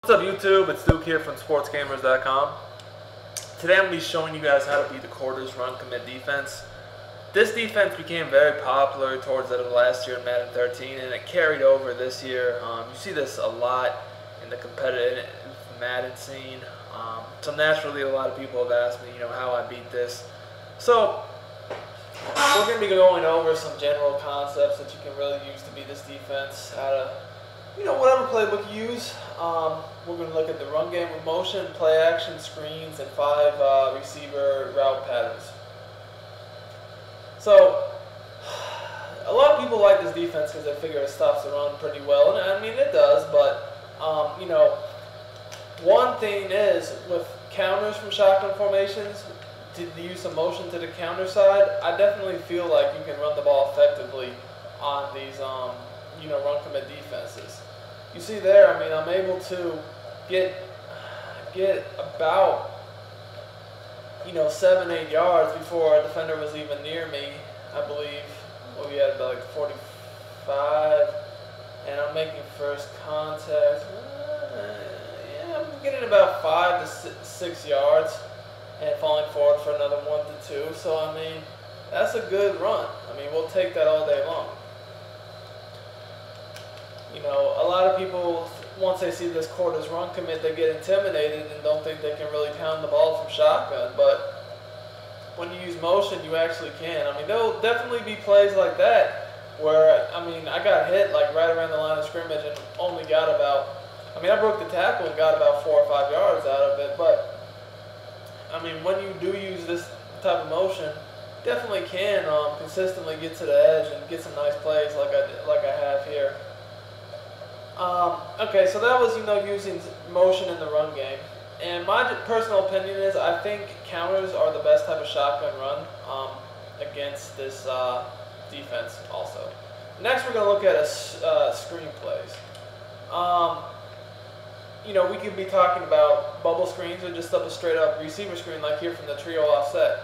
What's up YouTube, it's Duke here from Sportsgamerz.com. Today I'm going to be showing you guys how to beat the quarters run commit defense. This defense became very popular towards the end of last year in Madden 13 and it carried over this year. You see this a lot in the competitive Madden scene. So naturally a lot of people have asked me, how I beat this. So we're going to be going over some general concepts that you can really use to beat this defense. How to whatever playbook you use. We're going to look at the run game with motion, play action, screens, and 5 receiver route patterns. So, a lot of people like this defense because they figure it stops the run pretty well. And I mean, it does, but, one thing is with counters from shotgun formations, the use of motion to the counter side, I definitely feel like you can run the ball effectively on these, run commit defenses. You see there, I mean, I'm able to get about 7-8 yards before a defender was even near me. I believe we had about like 45, and I'm making first contact. Yeah, I'm getting about 5 to 6 yards and falling forward for another 1 to 2. So I mean, that's a good run. I mean, we'll take that all day long. A lot of people, once they see this quarters run commit, they get intimidated and don't think they can really pound the ball from shotgun. But when you use motion, you actually can. I mean, there'll definitely be plays like that where, I mean, I got hit like right around the line of scrimmage and only got about, I broke the tackle and got about 4 or 5 yards out of it. But, I mean, when you do use this type of motion, definitely can consistently get to the edge and get some nice plays like I have here. Okay, so that was, using motion in the run game. And my personal opinion is I think counters are the best type of shotgun run against this defense also. Next, we're going to look at screen plays. We could be talking about bubble screens or just a straight up receiver screen like here from the trio offset.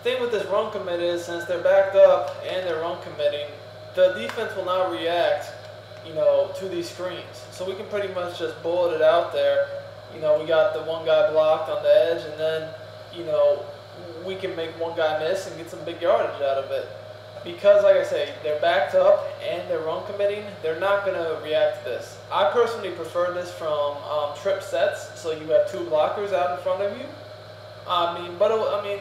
The thing with this run commit is since they're backed up and they're run committing, the defense will not react, to these screens. So we can pretty much just bullet it out there. We got the one guy blocked on the edge, and then, we can make one guy miss and get some big yardage out of it. Because, like I say, they're backed up and they're run committing, they're not going to react to this. I personally prefer this from trip sets, so you have 2 blockers out in front of you.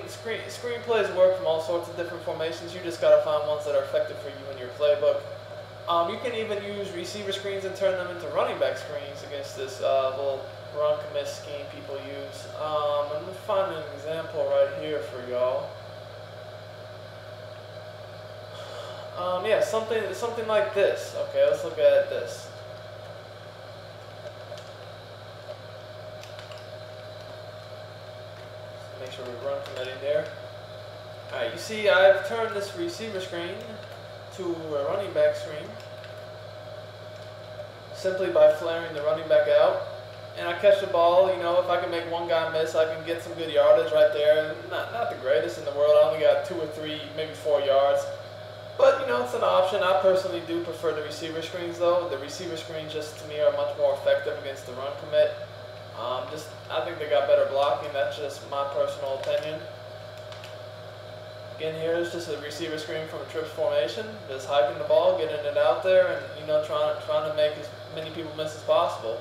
Screen plays work from all sorts of different formations. You just got to find ones that are effective for you in your playbook. You can even use receiver screens and turn them into running back screens against this little run commit scheme people use. I'm going to find an example right here for y'all. Something like this. Okay, let's look at this. Make sure we run committing there. Alright, you see I've turned this receiver screen to a running back screen simply by flaring the running back out. And I catch the ball, if I can make one guy miss, I can get some good yardage right there. Not the greatest in the world, I only got 2 or 3, maybe 4 yards. But, it's an option. I personally do prefer the receiver screens though. The receiver screens just to me are much more effective against the run commit. I think they got better blocking. That's just my personal opinion. Again, here is just a receiver screen from a trips formation, just hiking the ball, getting it out there, and trying to make as many people miss as possible.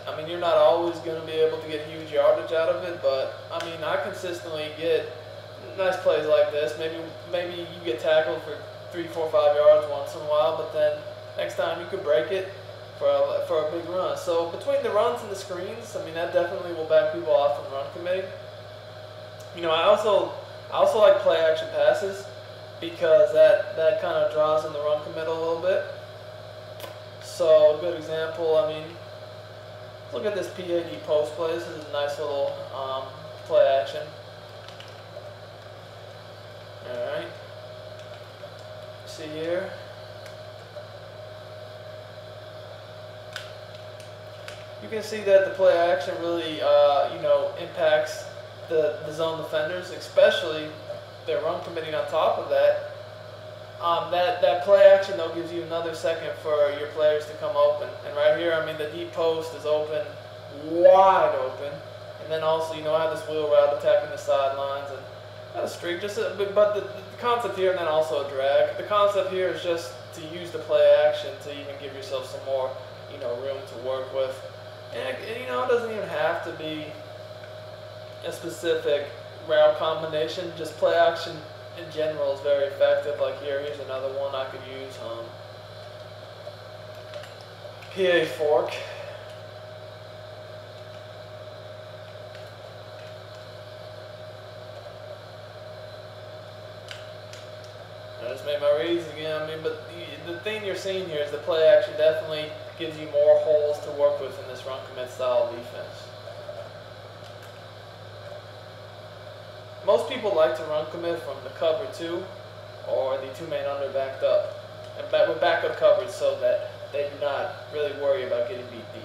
I mean, you're not always going to be able to get huge yardage out of it, but I consistently get nice plays like this. Maybe you get tackled for 3, 4, 5 yards once in a while, but then next time you could break it for a big run. So between the runs and the screens, that definitely will back people off from run committing. I also like play action passes because that kind of draws in the run commit a little bit. So a good example, look at this PAD post play. This is a nice little play action. All right. See here. You can see that the play action really, impacts the zone defenders, especially their run committing on top of that. That play action though gives you another second for your players to come open. And right here, I mean, the deep post is open, wide open. And then also, I have this wheel route attacking the sidelines and not a streak, but the concept here, and then also a drag. The concept here is just to use the play action to even give yourself some more, room to work with. And it doesn't even have to be a specific route combination. Just play action in general is very effective. Like here's another one I could use. PA fork. I just made my reads again. I mean, but the thing you're seeing here is the play action definitely gives you more holes to work with in this run commit style defense. Most people like to run commit from the cover 2 or the 2-man under backed up, and with backup coverage so that they do not really worry about getting beat deep.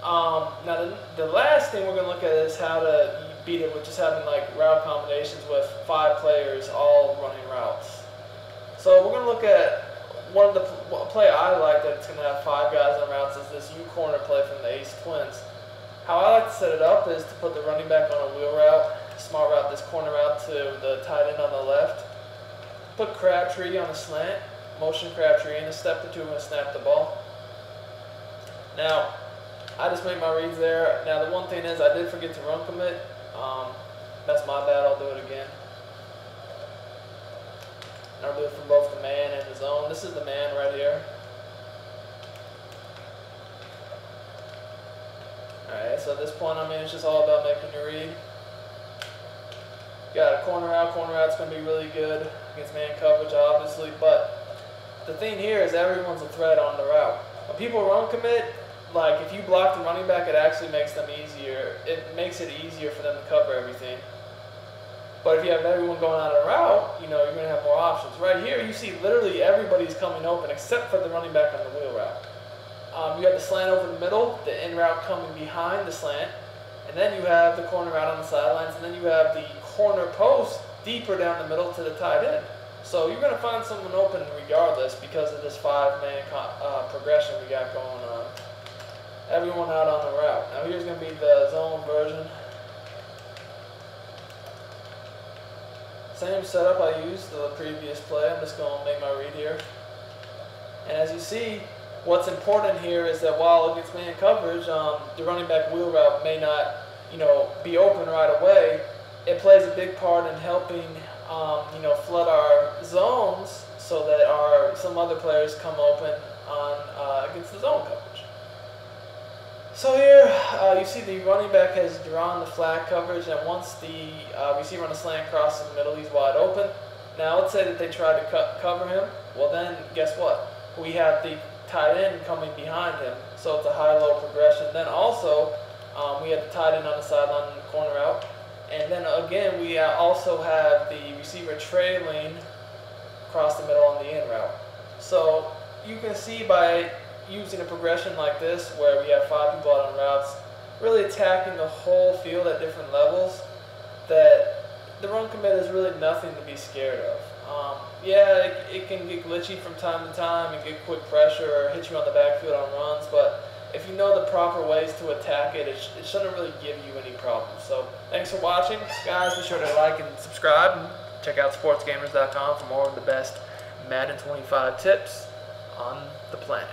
Now the last thing we're going to look at is how to beat it with just having like route combinations with 5 players all running routes. So we're going to look at one of the play I like that's going to have 5 guys on routes is this U-corner play from the Ace Twins. How I like to set it up is to put the running back on a wheel route, smart route this corner out to the tight end on the left, put Crabtree on a slant, motion Crabtree in a step or two and snap the ball. Now, I just made my reads there. Now the one thing is I did forget to run commit. That's my bad, I'll do it again. I'll do it from both the man and the zone. This is the man right here. Alright, so at this point, I mean, it's just all about making your read. Got a corner out's going to be really good against man coverage, obviously, but the thing here is everyone's a threat on the route. When people run commit, like if you block the running back, it actually makes them easier. It makes it easier for them to cover everything. But if you have everyone going on a route, you're going to have more options. Right here, you see literally everybody's coming open except for the running back on the wheel route. You have the slant over the middle, the in route coming behind the slant, and then you have the corner out on the sidelines, and then you have the corner post deeper down the middle to the tight end. So you're going to find someone open regardless because of this 5-man progression we got going on. Everyone out on the route. Now here's going to be the zone version. Same setup I used the previous play. I'm just going to make my read here. And as you see, what's important here is that while against man coverage, the running back wheel route may not, be open right away. It plays a big part in helping, flood our zones so that some other players come open on against the zone coverage. So here, you see the running back has drawn the flat coverage, and once the receiver on the slant crosses the middle, he's wide open. Now let's say that they try to cover him. Well then, guess what? We have the tight end coming behind him, so it's a high-low progression. Then also, we have the tight end on the sideline in the corner out. And then again, we also have the receiver trailing across the middle on the in route. So you can see by using a progression like this, where we have 5 people out on routes, really attacking the whole field at different levels, that the run commit is really nothing to be scared of. Yeah, it can get glitchy from time to time and get quick pressure or hit you on the backfield on runs, but if you know the proper ways to attack it, it shouldn't really give you any problems. So thanks for watching, guys. Be sure to like and subscribe, and check out sportsgamers.com for more of the best Madden 25 tips on the planet.